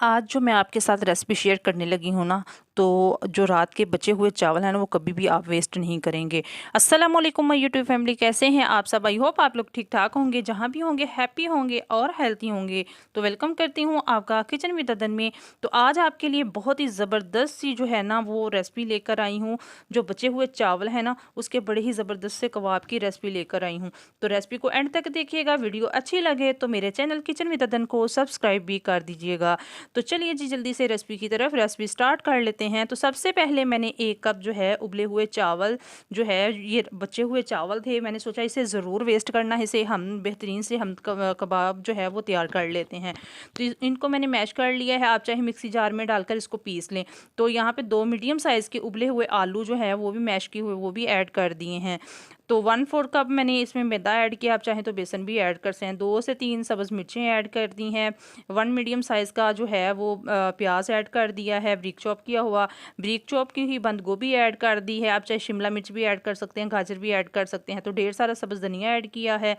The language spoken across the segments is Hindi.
आज जो मैं आपके साथ रेसिपी शेयर करने लगी हूँ ना, तो जो रात के बचे हुए चावल हैं ना, वो कभी भी आप वेस्ट नहीं करेंगे। अस्सलाम वालेकुम माय यूट्यूब फैमिली, कैसे हैं आप सब? आई होप आप लोग ठीक ठाक होंगे, जहाँ भी होंगे हैप्पी होंगे और हेल्थी होंगे। तो वेलकम करती हूँ आपका किचन विद अदन में। तो आज आपके लिए बहुत ही ज़बरदस्त सी जो है ना वो रेसिपी लेकर आई हूँ। जो बचे हुए चावल है ना, उसके बड़े ही ज़बरदस्त से कबाब की रेसिपी लेकर आई हूँ। तो रेसिपी को एंड तक देखिएगा। वीडियो अच्छी लगे तो मेरे चैनल किचन विद अदन को सब्सक्राइब भी कर दीजिएगा। तो चलिए जी जल्दी से रेसिपी स्टार्ट कर लेते हैं। तो सबसे पहले मैंने 1 कप जो है उबले हुए चावल जो है, ये बचे हुए चावल थे, मैंने सोचा इसे ज़रूर वेस्ट करना है, इसे हम बेहतरीन से हम कबाब जो है वो तैयार कर लेते हैं। तो इनको मैंने मैश कर लिया है। आप चाहे मिक्सी जार में डालकर इसको पीस लें। तो यहाँ पे 2 मीडियम साइज़ के उबले हुए आलू जो है वो भी मैश किए हुए वो भी ऐड कर दिए हैं। तो 1/4 कप मैंने इसमें मैदा ऐड किया। आप चाहें तो बेसन भी ऐड कर सकते हैं। 2 से 3 सब्ज़ मिर्चें ऐड कर दी हैं। 1 मीडियम साइज़ का जो है वो प्याज ऐड कर दिया है, ब्रीक चॉप किया हुआ। ब्रीक चॉप की हुई बंद गोभी ऐड कर दी है। आप चाहे शिमला मिर्च भी ऐड कर सकते हैं, गाजर भी ऐड कर सकते हैं। तो ढेर सारा सब्ज़ धनिया ऐड किया है।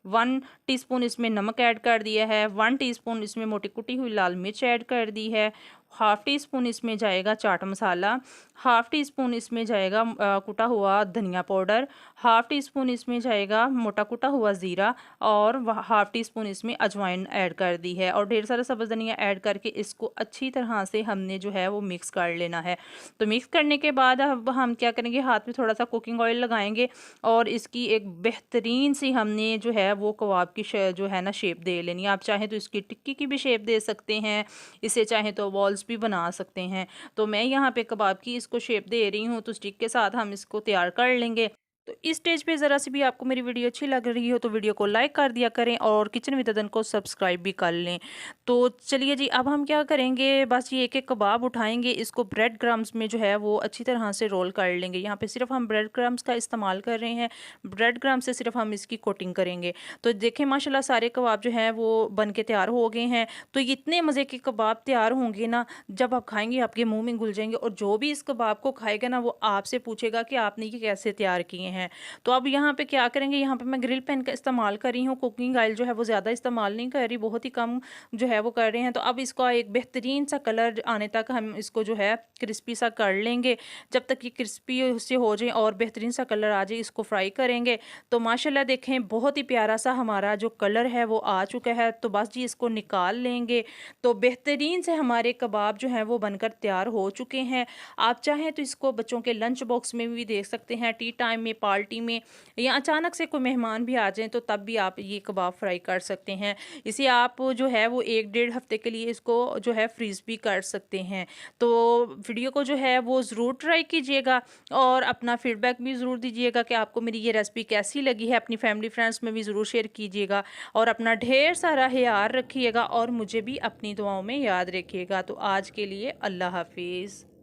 1 टीस्पून इसमें नमक ऐड कर दिया है। 1 टीस्पून इसमें मोटी कुटी हुई लाल मिर्च ऐड कर दी है। हाफ़ टी स्पून इसमें जाएगा chaat masala. Half tea spoon इसमें जाएगा कुटा हुआ धनिया पाउडर। हाफ़ टी स्पून इसमें जाएगा मोटा कुटा हुआ ज़ीरा। और हाफ़ टी स्पून इसमें अजवाइन ऐड कर दी है। और ढेर सारा सब्ज़ धनिया ऐड करके इसको अच्छी तरह से हमने जो है वो मिक्स कर लेना है। तो मिक्स करने के बाद अब हम क्या करेंगे, हाथ में थोड़ा सा कुकिंग ऑयल लगाएंगे और इसकी एक बेहतरीन सी हमने जो है वो कबाब की जो है ना शेप दे लेनी है। आप चाहें तो इसकी टिक्की की भी शेप दे सकते हैं, इसे चाहें तो बॉल्स भी बना सकते हैं। तो मैं यहाँ पे कबाब की इसको शेप दे रही हूँ, तो स्टिक के साथ हम इसको तैयार कर लेंगे। तो इस स्टेज पे ज़रा सी भी आपको मेरी वीडियो अच्छी लग रही हो तो वीडियो को लाइक कर दिया करें और किचन विद अदन को सब्सक्राइब भी कर लें। तो चलिए जी, अब हम क्या करेंगे, बस ये एक-एक कबाब उठाएँगे, इसको ब्रेड क्रम्स में जो है वो अच्छी तरह से रोल कर लेंगे। यहाँ पे सिर्फ हम ब्रेड क्रम्स का इस्तेमाल कर रहे हैं, ब्रेड क्रम्स से सिर्फ हम इसकी कोटिंग करेंगे। तो देखें माशाल्लाह सारे कबाब जो हैं वो बन के तैयार हो गए हैं। तो ये इतने मज़े के कबाब तैयार होंगे ना, जब आप खाएँगे आपके मुँह में घुल जाएँगे और जो भी इस कबाब को खाएगा ना, वो आपसे पूछेगा कि आपने ये कैसे तैयार किए हैं। तो अब यहाँ पे क्या करेंगे, यहाँ पे मैं ग्रिल पैन का इस्तेमाल कर रही हूँ। कुकिंग ऑयल जो है वो ज़्यादा इस्तेमाल नहीं कर रही, बहुत ही कम जो है वो कर रहे हैं। तो अब इसका एक बेहतरीन सा कलर आने तक हम इसको जो है क्रिस्पी सा कर लेंगे। जब तक ये क्रिस्पी से हो जाए और बेहतरीन सा कलर आ जाए, इसको फ्राई करेंगे। तो माशाल्लाह देखें बहुत ही प्यारा सा हमारा जो कलर है वो आ चुका है। तो बस जी इसको निकाल लेंगे। तो बेहतरीन से हमारे कबाब जो हैं वो बनकर तैयार हो चुके हैं। आप चाहें तो इसको बच्चों के लंच बॉक्स में भी दे सकते हैं, टी टाइम में, पार्टी में, या अचानक से कोई मेहमान भी आ जाएँ तो तब भी आप ये कबाब फ्राई कर सकते हैं। इसे आप जो है वो 1 डेढ़ हफ्ते के लिए इसको जो है फ्रीज़ भी कर सकते हैं। तो वीडियो को जो है वो ज़रूर ट्राई कीजिएगा और अपना फीडबैक भी ज़रूर दीजिएगा कि आपको मेरी ये रेसिपी कैसी लगी है। अपनी फैमिली फ्रेंड्स में भी ज़रूर शेयर कीजिएगा और अपना ढेर सारा ख्याल रखिएगा और मुझे भी अपनी दुआओं में याद रखिएगा। तो आज के लिए अल्लाह हाफ़िज़।